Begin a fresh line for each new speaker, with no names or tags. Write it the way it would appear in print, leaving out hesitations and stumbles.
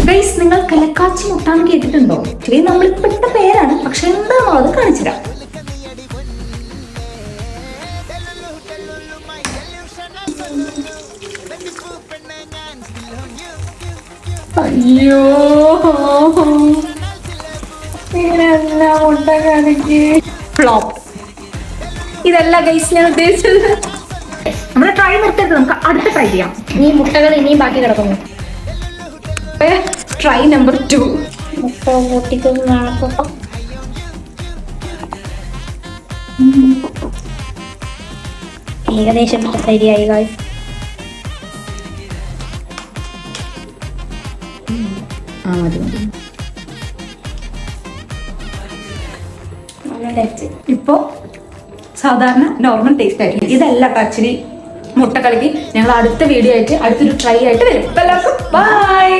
Guys, നിങ്ങൾ കലക്കാച്ചി മുട്ടാന്ന് കേട്ടിട്ടുണ്ടോ? ഇത് നമ്മൾ പെട്ട പേരാണ്, പക്ഷെ എന്താണോ അത് കാണിച്ചുതരാം. അയ്യോ, മുട്ട കാണിക്ക്. ഫ്ലോപ്പ്. ഇതല്ല ഗൈസ് ഞാൻ ഉദ്ദേശിച്ചത്. നമ്മള് ട്രൈ നിർത്തരുത്, നമുക്ക് അടുത്ത ട്രൈ ചെയ്യാം.
ഈ മുട്ടകൾ ഇനിയും ബാക്കി കിടക്കുന്നു.
Try number 2.
മുട്ട പൊട്ടിക്കുന്ന ഏകദേശം റെഡിയായി ഗായ്സ്.
ഇപ്പോ സാധാരണ നോർമൽ ടേസ്റ്റ് ആയിരിക്കും. ഇതല്ല ആക്ച്വലി മുട്ട കളിക്ക്. ഞങ്ങൾ അടുത്ത വീഡിയോ ആയിട്ട് അടുത്തൊരു ട്രൈ ആയിട്ട് വരും. എല്ലാവർക്കും ബൈ.